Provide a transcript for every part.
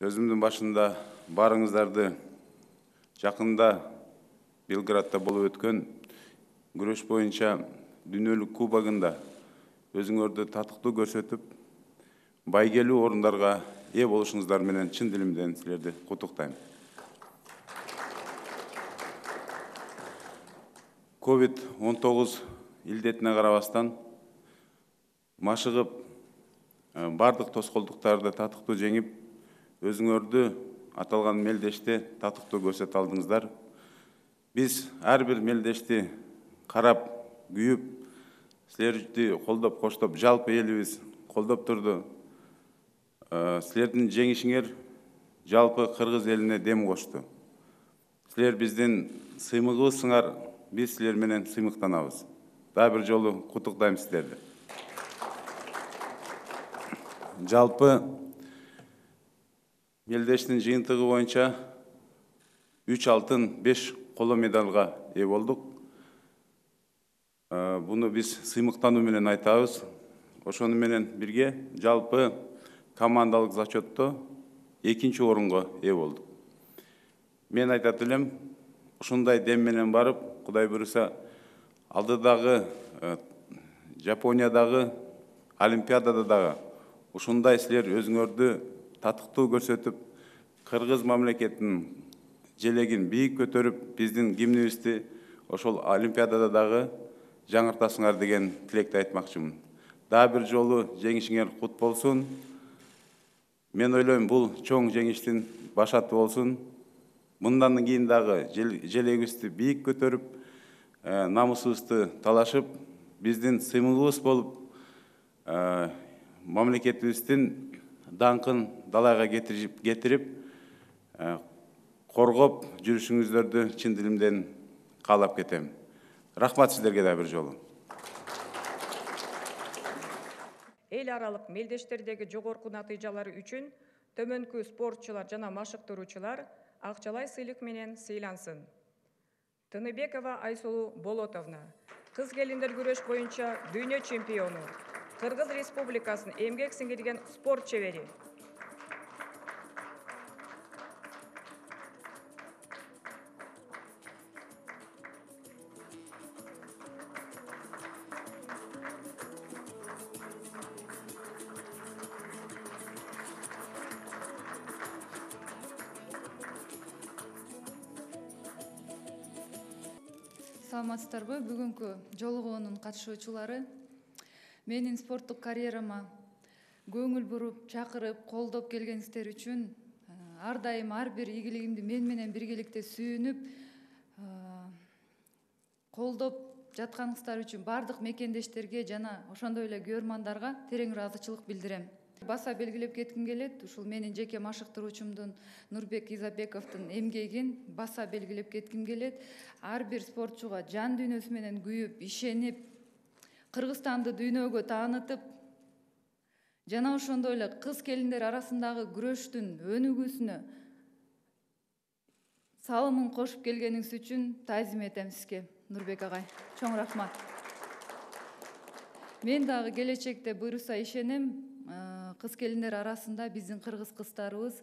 Сөзімдің башында барыңыздарды жақында Белградта болып өткен күреш бойынша дүниелік кубогында өзіңөрді татықты көрсөтүп, байгелүү орындарға ээ болушуңуздар менен чын дилимден силерди куттуктайм. COVID-19 илдетине карабастан машыгып, бардык тоскоолдуктарды татыктуу жеңип, өзүңөрдү аталган мелдеште татыктуу көрсөтө алдыңыздар. Биз ар бир мелдешти карап, күйүп, силерди колдоп, коштоп, жалпы элибиз колдоп турду. Силердин жеңишиңер жалпы кыргыз элине дем кошту. Силер биздин сыймыгыбызсыңар, биз силер менен сыймыктанабыз. Дагы бир жолу куттуктайм силерди. Жалпы мелдештин жыйынтыгы боюнча 3 алтын, 5 коло медалга ээ болдук. Буну биз сыймыктануу менен айтабыз. Ошону менен бирге жалпы командалык зачетто 2-нчи орунга ээ болдук. Мен айтат элем, ушундай дем менен барып, Кудай буйруса, алдыдагы Жапониядагы Олимпиадада дагы ушундай силер өзүңөрдү татыктуу көрсөтүп, кыргыз мамлекетинин желегин бийик көтөрүп, биздин гимнибизди ошол Олимпиадада дагы жаңыртасыңар деген тилекти айтмакчымын. Дагы бир жолу жеңишиңер кут болсун. Мен ойлойм, бул чоң жеңиштин башаты болсун. Мындан кийин дагы желегибизди бийик көтөрүп, намысыбызды талашып, биздин сыймыгыбыз болуп, мамлекетибиздин даңкын далайга кетирип, коргоп жүрүшүңүздөрдү чын дилимден каалап кетем. Рахмат сиздерге да бир жолу. Эл аралык мелдештердеги жогорку натыйжалары үчүн төмөнкү спортчулар жана машыктыруучулар акчалай сыйлык менен сыйлансын. Тыныбекова Айсулу Болотовна, кыз келиндер күрөш боюнча дүйнө чемпиону, Кыргыз Республикасынын эмгек сиңирген спорт чебери. Саламатсыздарбы, бүгүнкү жолугуунун катышуучулары. Менин спорттук карьерама көңүл буруп, чакырып, колдоп келгениңиздер үчүн ар дайым ар бир ийгилигимди мен менен биргеликте сүйүнүп, колдоп жатканыңыздар үчүн бардык мекендештерге жана ошондой эле көрмандарга терең ыраазычылык билдирем. Баса белгилеп кетким келет, ушул менин жеке машыктыруучумдун Нурбек Изабековдун эмгегин баса белгилеп кетким келет. Ар бир спортчуга жан дүйнөсү менен күйүп, ишенип, Кыргызстанды дүйнөгө таанытып, жана ошондой эле кыз келиндер арасындагы күрөштүн өнүгүүсүнө салымын кошуп келгениңиз үчүн таазим этем сизге, Нурбек агай. Чоң рахмат. Мен дагы келечекте буйруса ишенем, кыз келиндер арасында биздин кыргыз кыздарыбыз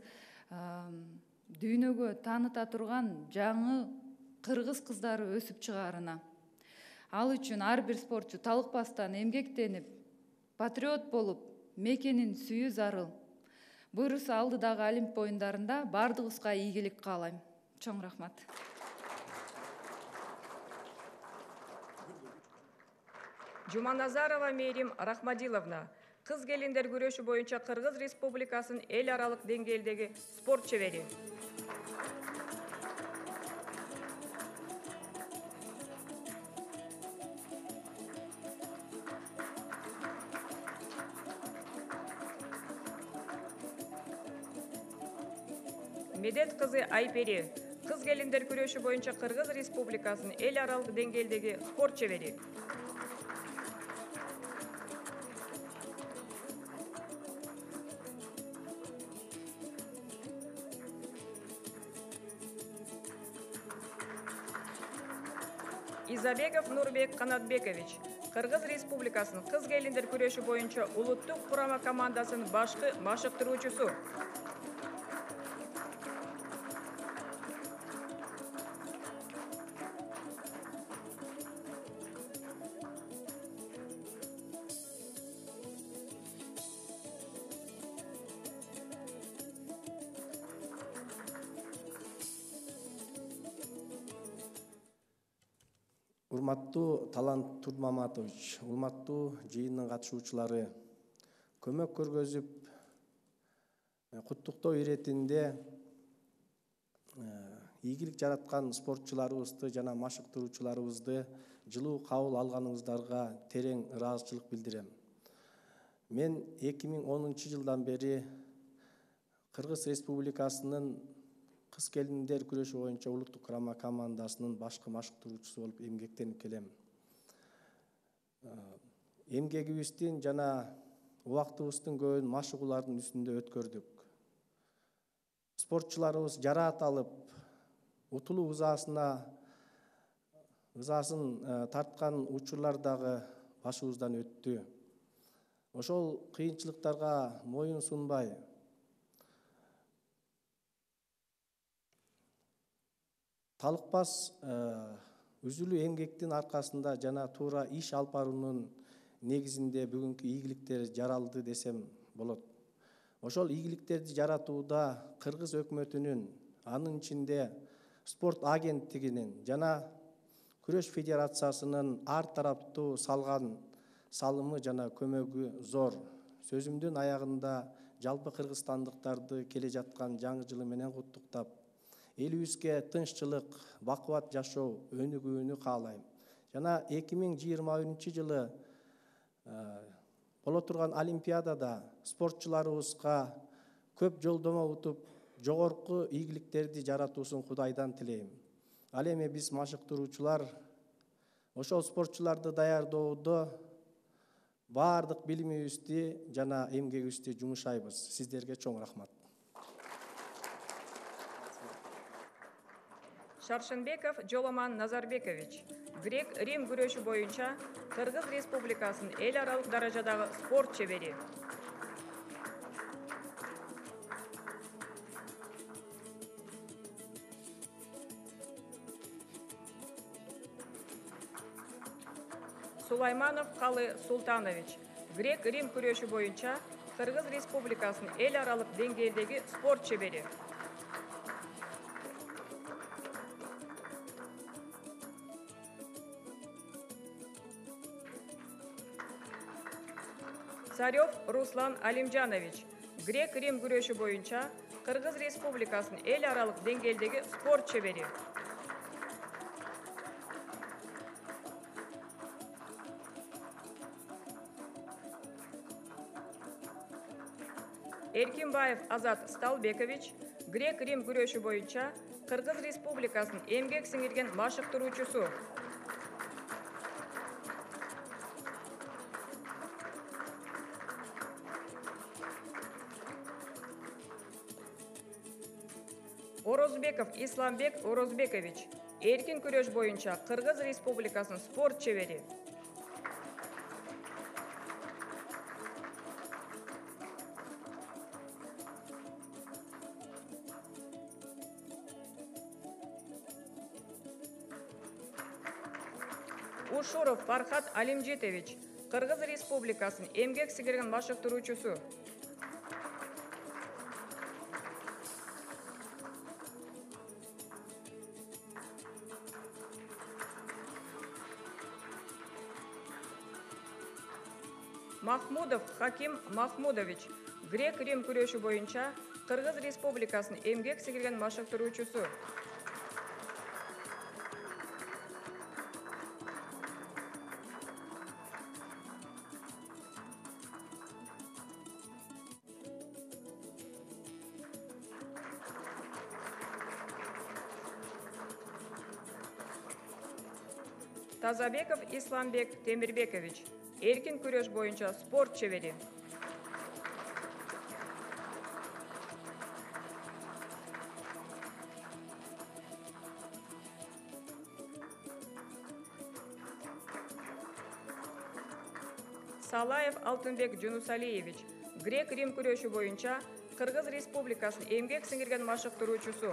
дүйнөгө тааныта турган жаңы кыргыз кыздары өсүп чыгаарына. Ал үчүн ар бир спортчу талыкпастан эмгектенип, патриот болуп, мекенин сүйүү зарыл. Буйруса алдыдагы Олимп оюндарында бардыгыбызга ийгилик каалайм. Чоң рахмат. Жуманазарова Мерим Рахмадиловна, кыз келиндер күрөшү боюнча Кыргыз Республикасынын эл аралык деңгээлдеги спорт чебери. Медет кызы Айпери, кыз келиндер күрөшү боюнча Кыргыз Республикасынын эл аралык деңгээлдеги спорт чебери. Изабеков Нурбек Канатбекович, Кыргыз Республикасынын кыз келиндер күрөшү боюнча улуттук курама командасынын башкы машыктыруучусу. Урматтуу Талант Турмаматович, урматтуу жыйындын катышуучулары, көмөк көргөзүп куттуктоо иретинде ийгилик жараткан спортчуларыбызды жана машыктыруучуларыбызды жылуу кабыл алганыңыздарга терең ыраазычылык билдирем. Мен 2010 жылдан бери Кыргыз Республикасынын кыз келиндер күрөшү боюнча улуттук курама командасынын башкы машыктыруучусу болуп эмгектенип келем. Эмгегибиздин жана убактыбыздын көбүн машыгуулардын үстүндө өткөрдүк. Спортчуларыбыз жараат алып, утулуу ызасын тарткан учурлар дагы башыбыздан өттү. Ошол кыйынчылыктарга моюн сунбай, талыкпас үзүлүү эмгектин аркасында жана туура иш алып баруунун негизинде бүгүнкү ийгиликтер жаралды десем болот. Ошол ийгиликтерди жаратууда Кыргыз өкмөтүнүн, анын ичинде спорт агенттигинин жана күрөш федерациясынын ар тараптуу салган салымы жана көмөгү зор. Сөзүмдүн аягында жалпы кыргызстандыктарды келе жаткан жаңы жылы менен куттуктап, элибизге тынччылык, бакубат жашоо өнүгүүнү каалайм. Жана 2021 жылы боло турган Олимпиадада спортчуларыбызга көп жолдомо утуп, жогорку ийгиликтерди жаратуусун Кудайдан тилейм. Ал эми биз машыктыруучулар ошол спортчуларды даярдоодо баардык билимибизди жана эмгегибизди жумшайбыз. Сиздерге чоң рахмат. Шаршенбеков Жоломан Назарбекович, грек-рим күрөшү боюнча Кыргыз Республикасынын эл аралык даражадагы спорт чебери. Сулайманов Калы Султанович, грек-рим күрөшү боюнча Кыргыз Республикасынын эл аралык деңгээлдеги спорт чебери. Царев Руслан Алимжанович, грек-рим күрөшү боюнча Кыргыз Республикасынын эл аралык деңгээлдеги спорт чебери. Эркинбаев Азат Сталбекович, грек-рим күрөшү боюнча Кыргыз Республикасынын эмгек сиңирген машыктыруучусу. Орозбеков Исламбек Орозбекович, эркин күрөш боюнча Кыргыз Республикасынын спорт чебери. Ушуров Фархат Алимжетович, Кыргыз Республикасынын эмгек сиңирген машыктыруучусу. Махмудов Хаким Махмудович, грек-рим күрөшү боюнча Кыргыз Республикасынын эмгек сиңирген машыктыруучусу. Тазабеков Исламбек Темирбекович, эркин күрөш боюнча спорт чебери. Салаев Алтынбек Жунусалиевич, грек-рим күрөшү боюнча Кыргыз Республикасынын эмгек сиңирген машыктыруучусу.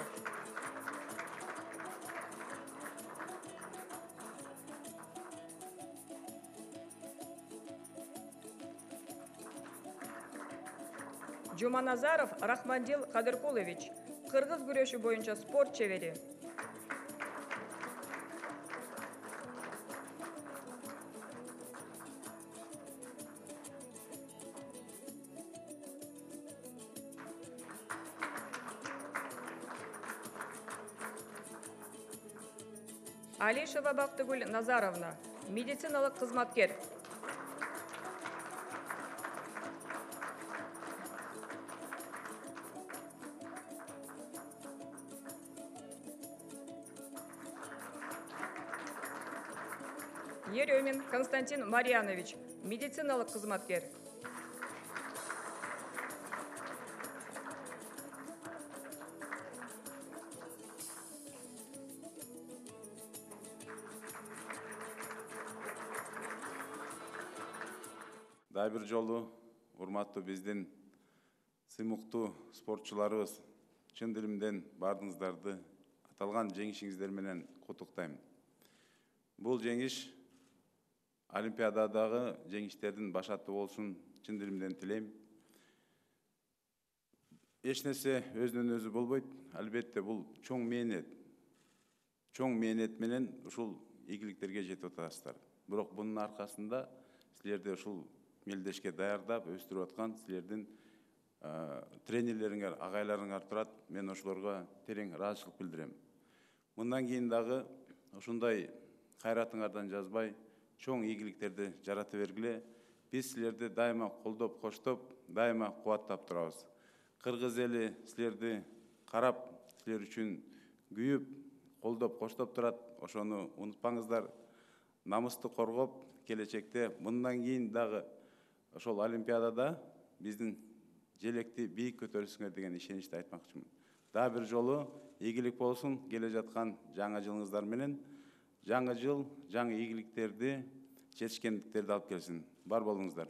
Жуманазаров Рахмандил Кадыркулович, кыргыз күрөшү боюнча спорт чебери. Алишева Бактыгүл Назаровна, медициналық қызматкер. Еремин Константин Марьянович, медициналық қызматкер. Дай бир жолу урматтуу биздин сыймыктуу спортчуларыбыз, чын диlimden бардыңыздарды аталган жеңишиңиздер менен куттуктайм. Бул жеңиш Олимпиададагы жеңиштердин башаты болушун чын диlimden тилейм. Эч нерсе өзүнөн өзү болбойт. Албетте бул чоң мээнет. Чоң мээнет менен ушул ийгиликтерге жетип атасыздар. Бирок бунун аркасында силерди ушул мелдешке даярдап өстүрүп аткан силердин тренерлериңер, агайларыңар турат. Мен ошолорго терең ыраазычылык билдирем. Мындан кийин дагы ушундай кайратыңардан жазбай, чоң ийгиликтерди жарата бергиле. Биз силерди дайыма колдоп, коштоп, дайыма кубаттап турабыз. Кыргыз эли силерди карап, силер үчүн күйүп, колдоп, коштоп турат. Ошону унутпаңыздар. Намысты коргоп, келечекте мындан кийин дагы ошол Олимпиадада биздин желекти бийик көтөрүшүңөр деген ишеничти айтмакчымын. Дагы бир жолу ийгилик болсун, келе жаткан жаңы жылыңыздар менен. Жаңы жыл, жаңы ийгиликтерди, жетишкендиктерди алып келсин. Бар болуңуздар.